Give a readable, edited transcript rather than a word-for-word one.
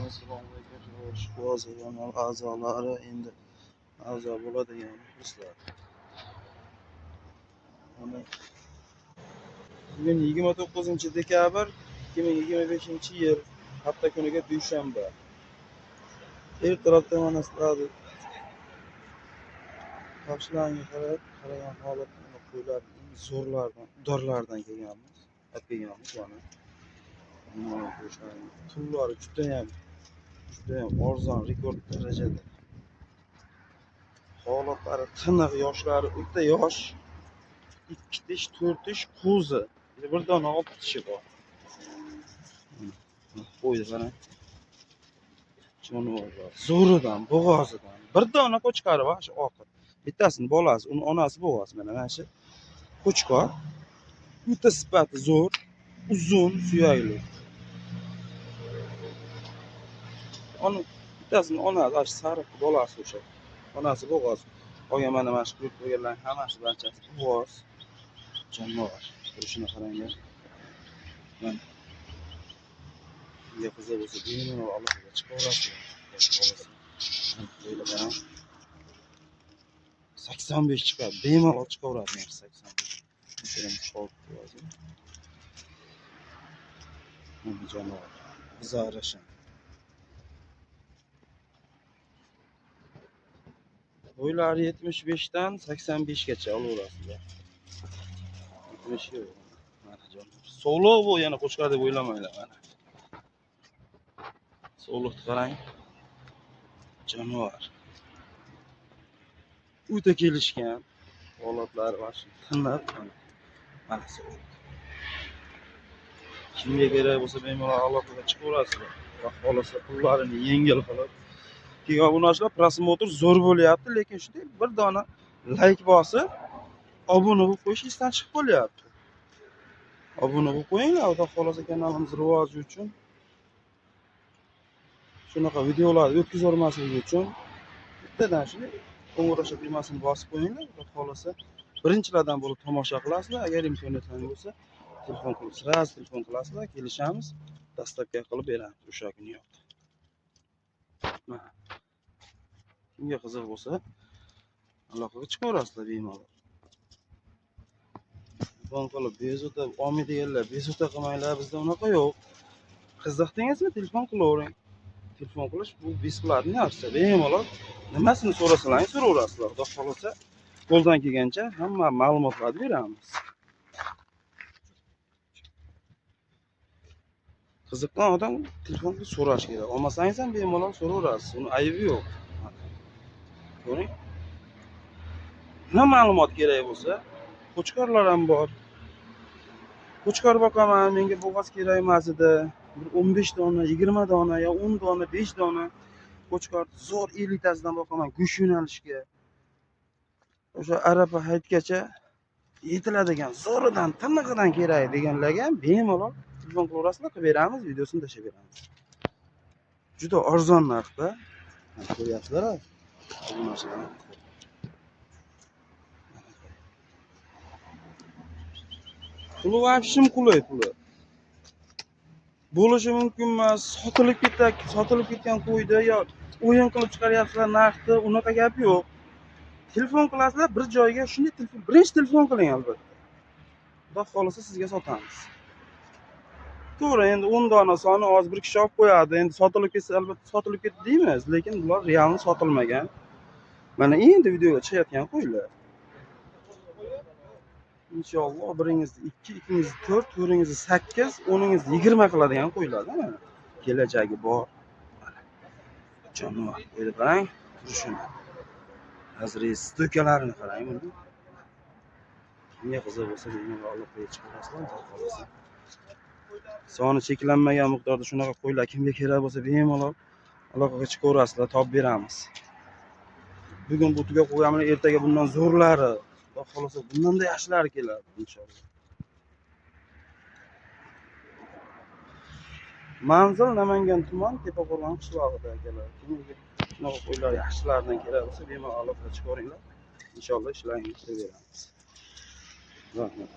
Assalomu alaykum. Boz kanal a'zolari endi a'zo bo'ladigan muxlislar. Mana bugun 29-dekabr 2025-yil hafta kuniga dushanba. Ertalabda mana sizlarni tashlangi qaragan holatda qo'ylar zo'rlardan, udorlardan kelganmiz. Olib kelganmiz mana. Pullari judayam arzon, rekord darajada. Holatlari tiniq, yoshlari o'ta yosh. 2 tish, 4 tish qo'zi. Bir dona 6 tishi bor. Qo'ydi qarang. Jonivorlar. Zo'ridan, bo'g'ozidan. Bir dona qo'chqari bor, shu oqir. Bittasini bolasi, uni onasi bo'g'oz mana shu. Qo'chqor. O'ta sifati zo'r, uzun, suyakli. Onu bittasini onasi, sariq bolasi o'sha. Onasi bo'g'oz. Qolgan mana shu ko'rib qo'yganlarning hammasi barchasi bo'g'oz. Jonivor. Shuni qaranglar. Mana bunga qiziq bo'lsa, bemalol aloqaga chiqaverasiz. 85 chiqadi. Bemalol chiqaveradi 85. Shuni qolib qo'yasiz. Mana jonivor. Bizarashan. Boylari 75 dan 85 gacha olaverasizlar. 70 ga. Mana jonivor. Sog'liq bu yana qo'chqar deb o'ylamanglar mana. Sog'liqni qarang. Jonivor. O'ta kelishgan holatlari bor. Tiniq mana sog'liq. Kimga kerak bo'lsa bemalol aloqaga chiqaverasizlar. Va xolasa pullarini yengil qilib. Keyin obunachilar prosmotr zo'r bo'lyapti, lekin shunday bir dona like bosib, obuna bo'lib qo'yish esdan chiqib qolyapti. Obuna bo'lib qo'yinglar, xudo xolasa kanalimiz rivoji uchun. Shunaqa videolarni o'tkazolmasligi uchun bittadan shunday qo'ng'iroqcha tugmasini bosib qo'yinglar, xudo xolasa birinchilardan bo'lib tomosha qilasizlar. Agar imkoniyatlar bo'lsa, telefon qilasizlar, kelishamiz, dastavka qilib beramiz o'sha kuniyoq. Mana kimga qiziq bo'lsa, aloqaga chiqaverasizlar bemalol. Telefon qilib bezovta olmaydiganlar, bezovta qilmanglar, bizda unaqa yo'q. Qiziqdingizmi, telefon qilavering. Telefon qilish bu besplatniy narsa. Bemalol nimasini so'rasalaring so'raverasizlar. Xudo xolasa qo'ldan kelgancha hamma ma'lumotlarni beramiz. Qiziqqan odam telefon qilib so'rash kerak. Olmasangiz ham bemalol so'raverasiz. Uni aybi yo'q. Ko'ring. Nima ma'lumot kerak bo'lsa, qo'chqorlar ham bor. Qo'chqor boqaman, menga bo'g'oz kerak emas edi. 15 dona, 20 dona, yo 10 dona, 5 dona qo'chqor zo'r elitasidan boqaman, go'sht yo'nalishga. O'sha arapa hayitgacha yetiladigan zo'ridan, tiniqidan kerak deganlarga ham bemalol telefon qilaverasizlar, qilib beramiz, videosini tashlab beramiz. Juda arzon narxda. Ko'ryapsizlar-a? Bu narsalarni. Puli vobshim qulay puli. Bo'lishi mumkin emas, sotilib ketgan qo'ydi yo o'yin qilib chiqaryapsizlar narxni, unaqa gap yo'q. Telefon qilasizlar, bir joyga shunday telefon, birinchi telefon qiling albatta. Xudo xolasa sizga sotamiz. To'g'ri, endi 10 dona soni oz bir kishi olib qo'yadi. Endi sotilib ketsa albatta sotilib ketdi deymiz, lekin bular realni sotilmagan. Mana endi videoga chiqayotgan qo'ylar. İnşallah biringizni 2, ikkingizni 4, to'rtingizni 8, 10ingizni 20 qiladigan qo'ylardan mana. Kelajagi bor. Mana. Jonivor. Qo'ydi qarang, turishini. Hazri stoykalarini qarang buni. Kimga qiziq bo'lsa, bemalol aloqaga chiqarasizlar, xohlasa. Soni cheklanmagan miqdorda shunaqa qo'ylar kimga kerak bo'lsa, bemalol aloqaga chiqaverasizlar, topib beramiz. Bugun bu tugab qo'yganman, ertaga bundan zo'rlari, xudo xolasa bundan-da yaxshilari keladi inshaalloh. Manzil Namangan tuman Tepaqo'rg'on qishlog'ida akalar. Kimga shunaqa qo'ylar yaxshilaridan kerak bo'lsa, bemalol aloqaga chiqaveringlar. Inshaalloh ishlaringizni qilib beramiz. Rahmat.